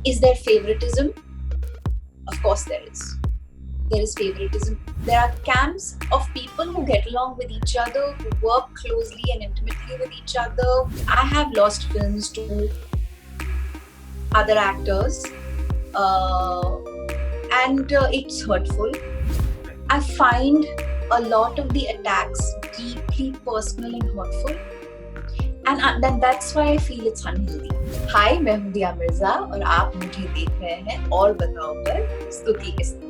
Is there favoritism? Of course there is. There is favoritism. There are camps of people who get along with each other, who work closely and intimately with each other. I have lost films to other actors, and it's hurtful. I find a lot of the attacks deeply personal and hurtful, and that's why I feel it's unhealthy. Hi, मैं हूँ दिया मिर्जा और आप मुझे देख रहे हैं और बताओ पर स्तुति के साथ।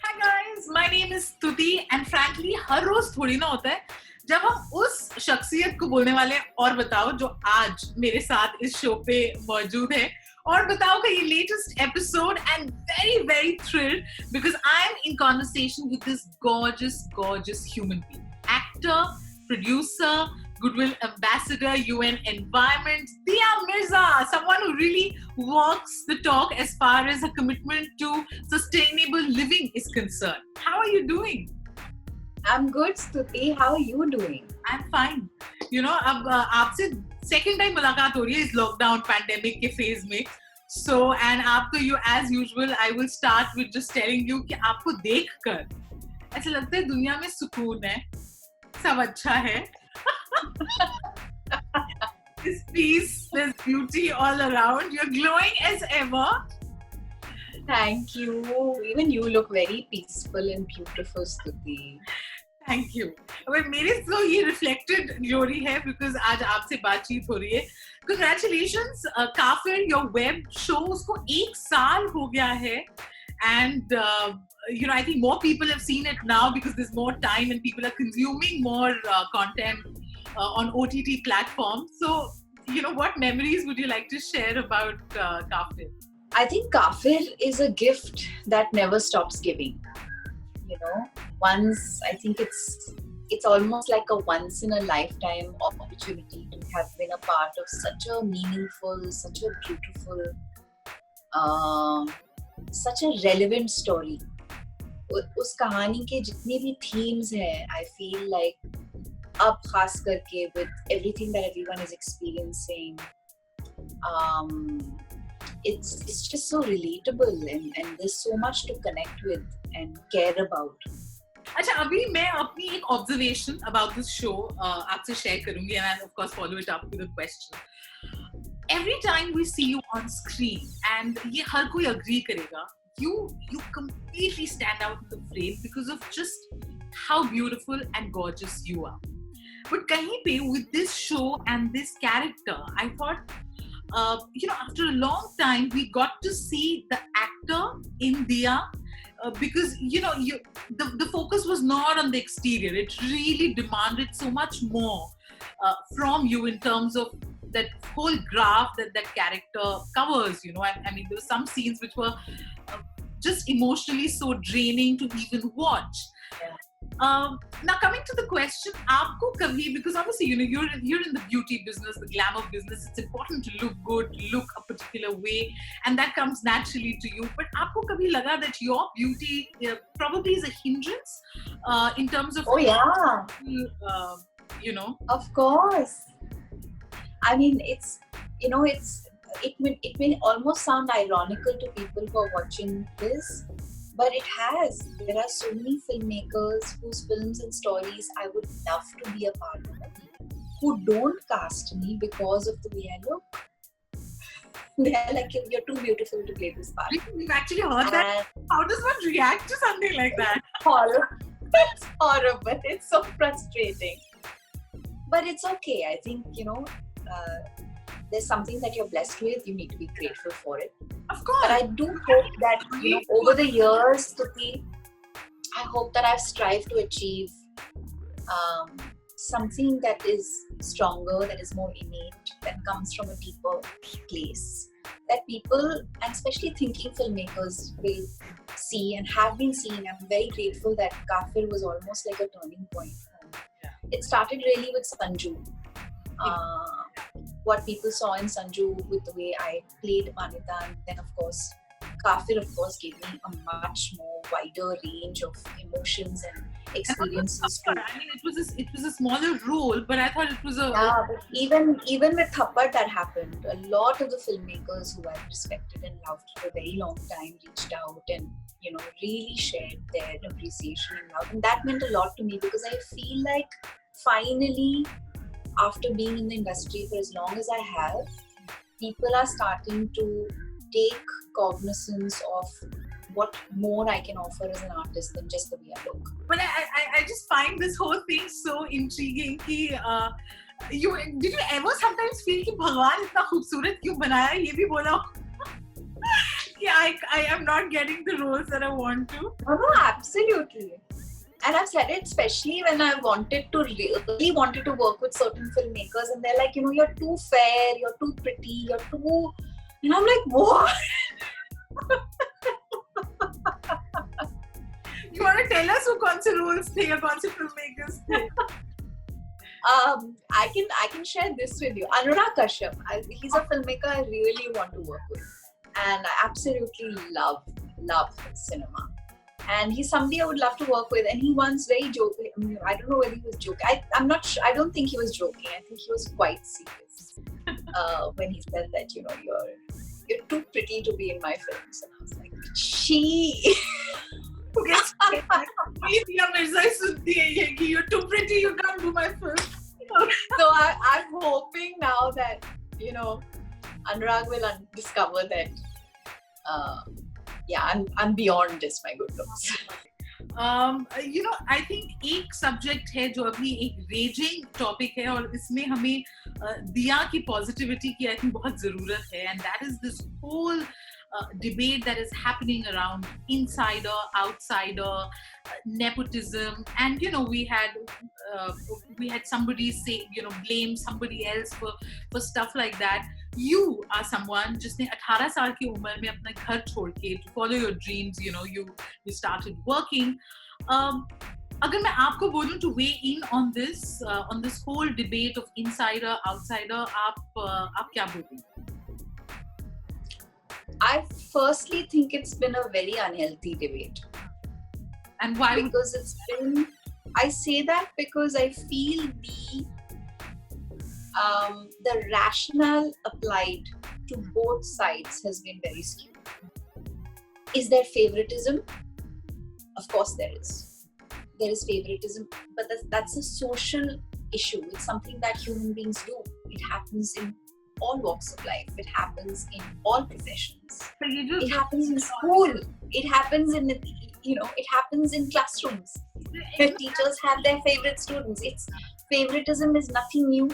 Hi guys, my name is Stuti and frankly हर रोज थोड़ी ना होता है जब हम उस शख्सियत को बोलने वाले और बताओ जो आज मेरे साथ इस शो पे मौजूद है और बताओ का ये latest episode and very thrilled because I'm in conversation with this gorgeous human being. Actor, producer, Goodwill Ambassador, UN Environment, Diya Mirza, someone who really walks the talk as far as her commitment to sustainable living is concerned. How are you doing? I'm good, Stuti. How are you doing? I'm fine. You know, अब आपसे second time मुलाकात हो रही है इस lockdown pandemic के phase में. So, and आपको you as usual, I will start with just telling you कि आपको देखकर ऐसा लगता है दुनिया में सुकून है, सब अच्छा है. There's peace, there's beauty all around. You're glowing as ever. Thank you. Even you look very peaceful and beautiful, Stuti. Thank you. अब मेरे तो ये reflected glory है because आज आपसे बातचीत हो रही है. Congratulations, काफिर, your web show उसको 1 साल हो गया है. And you know, I think more people have seen it now because there's more time and people are consuming more content on OTT platforms. So, you know, what memories would you like to share about Kafir? I think Kafir is a gift that never stops giving. You know, once I think it's almost like a once in a lifetime opportunity to have been a part of such a meaningful, such a beautiful, such a relevant story. उस कहानी के जितने भी themes हैं, I feel like अब खास करके with everything that everyone is experiencing, it's just so relatable and there's so much to connect with and care about. अच्छा, अभी मैं अपनी एक observation about this show आपसे share करूँगी and I'll of course follow it up with a question. Every time we see you on screen, and ये हर कोई agree करेगा, you completely stand out in the frame because of just how beautiful and gorgeous you are. But kahin pe with this show and this character, I thought, you know, after a long time, we got to see the actor in Diya because, you know, the focus was not on the exterior. It really demanded so much more from you in terms of that whole graph that character covers, you know. I mean, there were some scenes which were just emotionally so draining to even watch. Yeah. Now coming to the question, aapko kabhi, because obviously, you know, you're in the beauty business, the glamour business, it's important to look good, look a particular way, and that comes naturally to you. But aapko kabhi laga that your beauty probably is a hindrance in terms of you know? Of course. I mean, it's, you know, it may almost sound ironical to people who are watching this, but it has. There are so many filmmakers whose films and stories I would love to be a part of, who don't cast me because of the way I look. They're like, you're too beautiful to play this part. We've actually heard that. How does one react to something like that? It's horrible. It's so frustrating. But it's okay. I think, you know, there's something that you're blessed with. You need to be grateful for it. Of course. But I do hope that, you know, over the years, Stuti, I hope that I've strived to achieve something that is stronger, that is more innate, that comes from a deeper place. That people, and especially thinking filmmakers, will see and have been seeing. I'm very grateful that Kafir was almost like a turning point. It started really with Sanju. What people saw in Sanju with the way I played Manita, and then of course Kafir of course gave me a much more wider range of emotions and experiences too. I mean, it was a smaller role, but I thought it was a Yeah, but even with Thappad that happened. A lot of the filmmakers who I've respected and loved for a very long time reached out and really shared their appreciation and love, and that meant a lot to me because I feel like finally, after being in the industry for as long as I have, people are starting to take cognizance of what more I can offer as an artist than just the way I look. But I just find this whole thing so intriguing. Did you ever sometimes feel कि भगवान इतना खूबसूरत क्यों बनाया? ये भी बोला कि I am not getting the roles that I want to. No, absolutely. And I've said it especially when I really wanted to work with certain filmmakers, and they're like, you're too fair, you're too pretty, you're too, and I'm like, what? You want to tell us who कौन से roles थे या कौन से filmmakers थे? I can share this with you. Anurag Kashyap, he's a filmmaker I really want to work with, and I absolutely love his cinema. And he's somebody I would love to work with. And he once very joking. I don't know whether he was joking. I'm not sure. I don't think he was joking. I think he was quite serious when he said that you're too pretty to be in my films. And I was like, she. You're too pretty. You can't do my film. So I'm hoping now that Anurag will discover that. I'm beyond just my good looks. I think एक subject है जो अभी एक raging topic है और इसमें हमें दिया की positivity की I think बहुत ज़रूरत है, and that is this whole debate that is happening around insider, outsider, nepotism, and we had somebody say blame somebody else for stuff like that. You are someone जिसने 18 साल की उम्र में अपना घर छोड़ के to follow your dreams, you started working. अगर मैं आपको बोलूं to weigh in on this whole debate of insider outsider, आप क्या बोलेंगे? I firstly think it's been a very unhealthy debate. And why? Because I say that because I feel the rationale applied to both sides has been very skewed. Is there favoritism? Of course there is. There is favoritism, but that's a social issue. It's something that human beings do. It happens in all walks of life. It happens in all professions. It happens in school. It happens it happens in classrooms. Where teachers have their favorite students. Favoritism is nothing new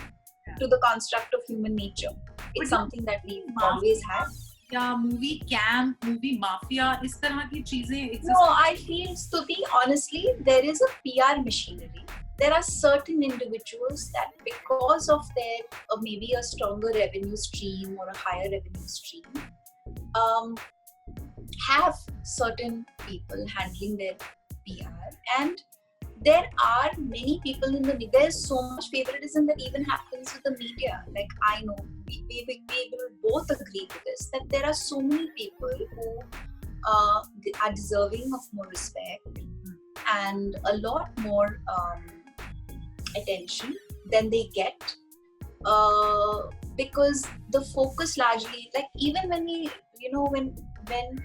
to the construct of human nature. It's something that we always have. Yeah, movie camp, movie mafia, इस तरह की चीजें exist. No, I feel, Stuti, honestly, there is a PR machinery. There are certain individuals that because of their maybe a stronger revenue stream or a higher revenue stream, have certain people handling their PR, and there are many people in the media. There's so much favoritism that even happens with the media. Like I know, we will both agree to this, that there are so many people who are deserving of more respect and a lot more attention than they get, because the focus largely, like even when when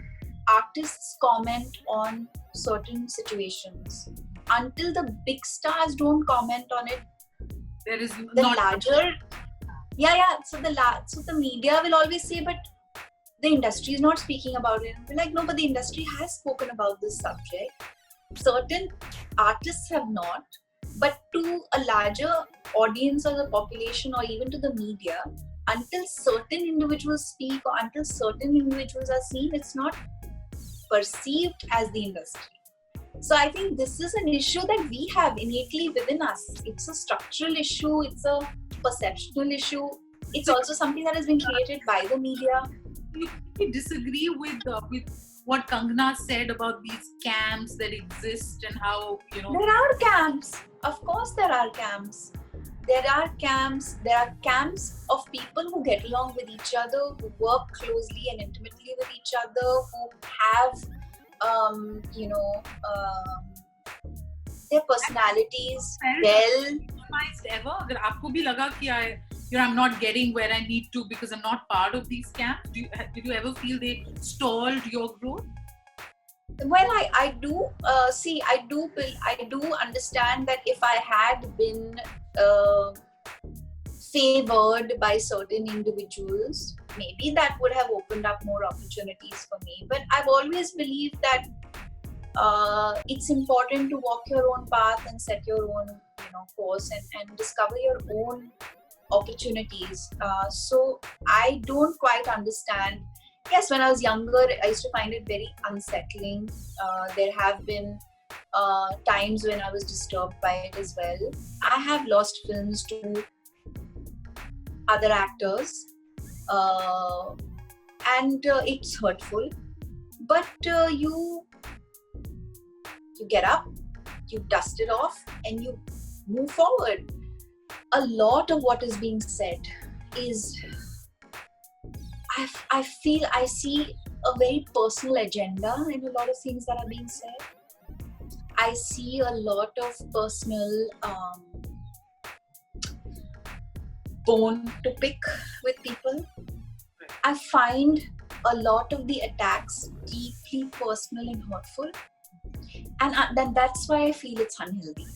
artists comment on certain situations, until the big stars don't comment on it, there is the larger so the media will always say, but the industry is not speaking about it. We're like, no, but the industry has spoken about this subject. Certain artists have not, but to a larger audience or the population or even to the media, until certain individuals speak or until certain individuals are seen, it's not perceived as the industry. So I think this is an issue that we have innately within us. It's a structural issue, it's a perceptual issue. It's also something that has been created by the media. You disagree with what Kangana said about these camps that exist and how, There are camps. Of course there are camps. There are camps of people who get along with each other, who work closely and intimately with each other, who have, their personalities Felt well. compromised ever? अगर आपको भी लगा कि I'm not getting where I need to because I'm not part of these camps? Did you ever feel they stalled your growth? Well, I do see. I do understand that if I had been favored by certain individuals, maybe that would have opened up more opportunities for me. But I've always believed that it's important to walk your own path and set your own, course and discover your own opportunities. So I don't quite understand. Yes, when I was younger, I used to find it very unsettling. There have been times when I was disturbed by it as well. I have lost films to other actors, and it's hurtful. But you get up, you dust it off, and you move forward. A lot of what is being said is, I feel I see a very personal agenda in a lot of things that are being said. I see a lot of personal bone to pick with people. I find a lot of the attacks deeply personal and hurtful, and that's why I feel it's unhealthy.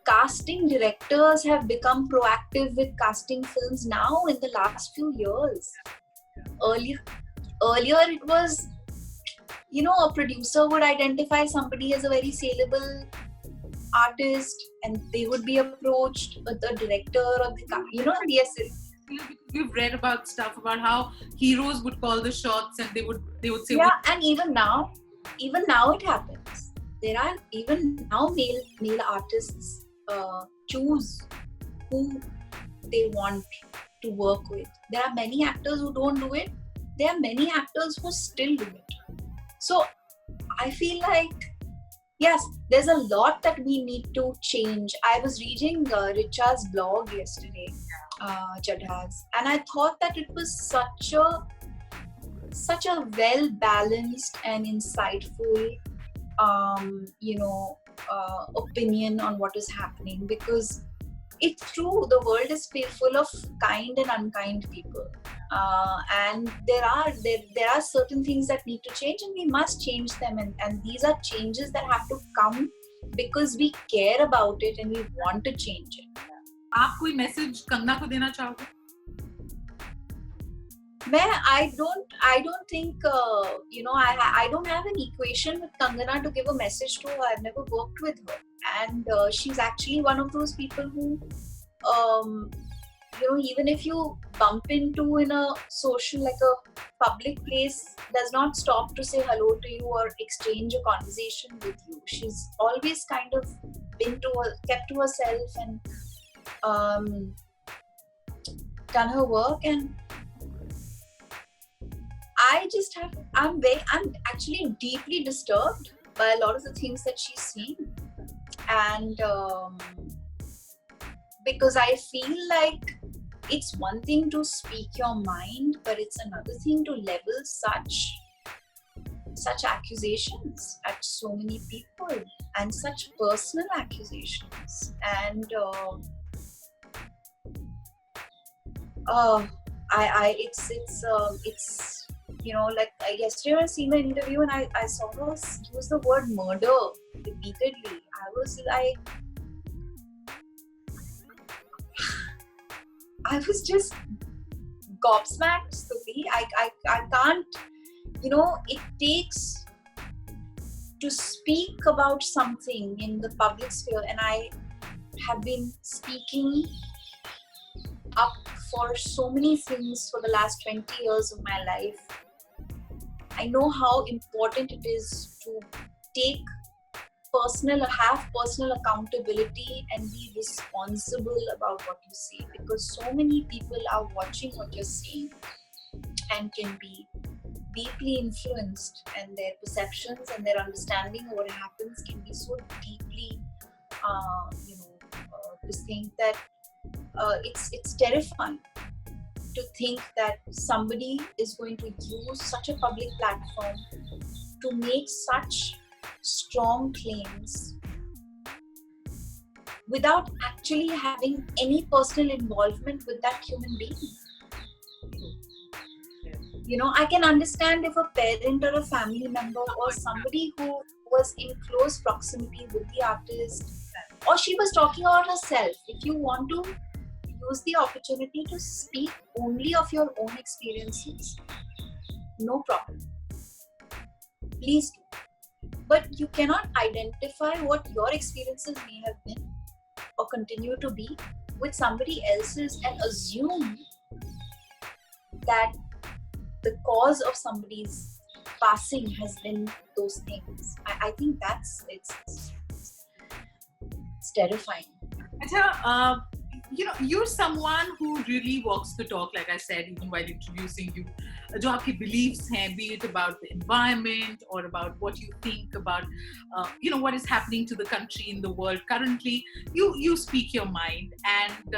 Casting directors have become proactive with casting films now in the last few years. Earlier it was, a producer would identify somebody as a very saleable artist and they would be approached, but the director or yes. We've read about stuff about how heroes would call the shots and they would say, yeah, and even now it happens. There are even now male artists choose who they want to work with. There are many actors who don't do it. There are many actors who still do it. So I feel like, yes, there's a lot that we need to change. I was reading Richa's blog yesterday, Jadhaz, and I thought that it was such a well balanced and insightful opinion on what is happening, because it's true, the world is full of kind and unkind people, and there are certain things that need to change, and we must change them, and these are changes that have to come because we care about it and we want to change it. आप कोई message Kangana को देना चाहोगे? I don't think I don't have an equation with Kangana to give a message to her. I've never worked with her, and she's actually one of those people who even if you bump into in a social, like a public place, does not stop to say hello to you or exchange a conversation with you. She's always kind of kept to herself and done her work, and I'm actually deeply disturbed by a lot of the things that she's seen, and because I feel like it's one thing to speak your mind, but it's another thing to level such accusations at so many people, and such personal accusations, and it's like yesterday I seen the interview and I saw her use the word murder repeatedly. I was like, I was just gobsmacked, Stuti. I can't, it takes to speak about something in the public sphere, and I have been speaking up for so many things for the last 20 years of my life. I know how important it is to have personal accountability and be responsible about what you say, because so many people are watching what you're saying and can be deeply influenced, and their perceptions and their understanding of what happens can be so deeply to think that it's terrifying to think that somebody is going to use such a public platform to make such strong claims without actually having any personal involvement with that human being. I can understand if a parent or a family member or somebody who was in close proximity with the artist, or she was talking about herself. If you want to use the opportunity to speak only of your own experiences, no problem. Please do. But you cannot identify what your experiences may have been or continue to be with somebody else's and assume that the cause of somebody's passing has been those things. I think it's terrifying. Acha, you're someone who really walks the talk, like I said, even while introducing you. जो आपके beliefs हैं, be it about the environment or about what you think about, what is happening to the country in the world currently. You speak your mind, and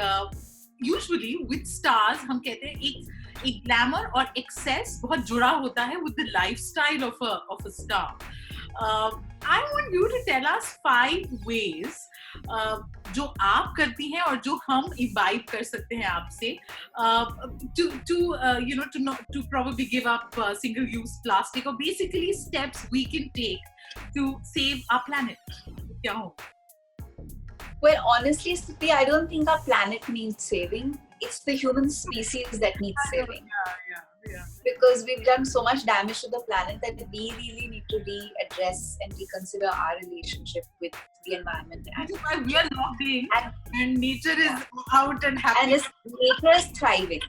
usually with stars, हम कहते हैं एक glamour और excess बहुत जुड़ा होता है with the lifestyle of a star. I want you to tell us 5 ways जो आप करती हैं और जो हम imbibe कर सकते हैं आपसे to probably give up single-use plastic, or basically steps we can take to save our planet. क्या हो? Well, honestly, Stuti, I don't think our planet needs saving. It's the human species that needs saving. Yeah. Because we've done so much damage to the planet that we really need to readdress and reconsider our relationship with the environment. Which is why we are locked in, and nature is out and happy. And nature is thriving.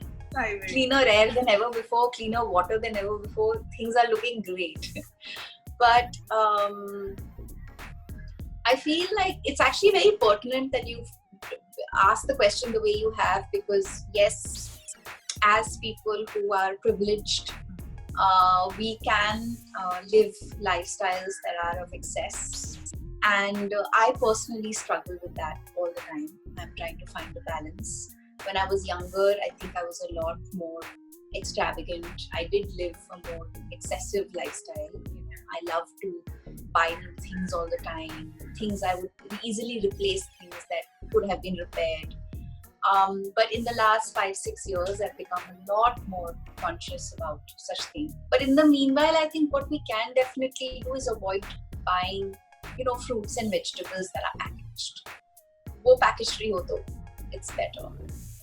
Cleaner air than ever before, cleaner water than ever before. Things are looking great. But I feel like it's actually very pertinent that you've asked the question the way you have, because yes, as people who are privileged, we can live lifestyles that are of excess, and I personally struggle with that all the time. I'm trying to find a balance. When I was younger, I think I was a lot more extravagant. I did live a more excessive lifestyle. I love to buy new things all the time. Things I would easily replace things that could have been repaired. But in the last 5-6 years, I've become a lot more conscious about such things. But in the meanwhile, I think what we can definitely do is avoid buying, fruits and vegetables that are packaged. Wo packaged free ho to, it's better.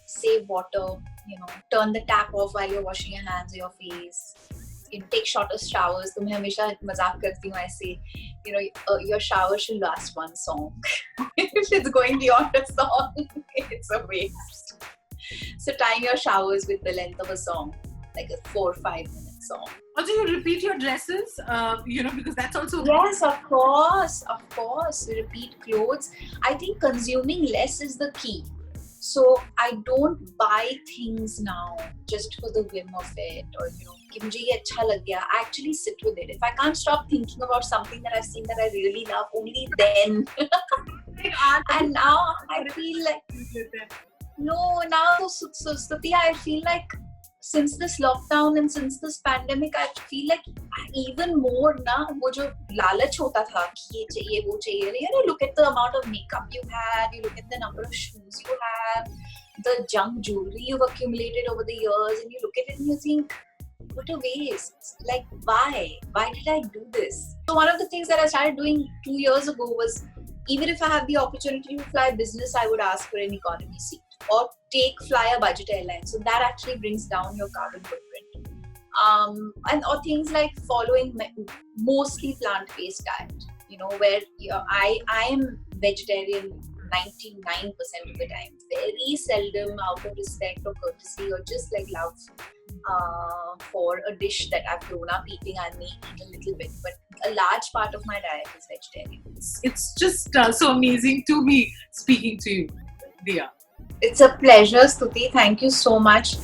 Save water, turn the tap off while you're washing your hands or your face. Take shorter showers. मैं हमेशा मजाक करती हूँ ऐसे, your shower should last one song. If it's going beyond a song, it's a waste. So time your showers with the length of a song, like a 4 or 5 minute song. Also, you repeat your dresses, because that's also... Yes, of course. Repeat clothes. I think consuming less is the key. So I don't buy things now just for the whim of it, or कि मुझे ये अच्छा लग गया. I actually sit with it. If I can't stop thinking about something that I've seen that I really love, only then. And now I feel like Stuti, I feel like since this lockdown and since this pandemic, I feel like even more वो जो लालच होता था कि ये चाहिए वो चाहिए. Look at the amount of makeup you have, you look at the number of shoes you have, the junk jewelry you've accumulated over the years, and you look at it and you think, what a waste. Like, why did I do this? So one of the things that I started doing 2 years ago was, even if I have the opportunity to fly business, I would ask for an economy seat or fly a budget airline. So that actually brings down your carbon footprint. Or things like following mostly plant-based diet, where I am vegetarian 99% of the time. Very seldom, out of respect or courtesy or just like love for a dish that I've grown up eating, I may eat a little bit, but a large part of my diet is vegetarian. It's just so amazing to be speaking to you, Diya. It's a pleasure, Stuti. Thank you so much.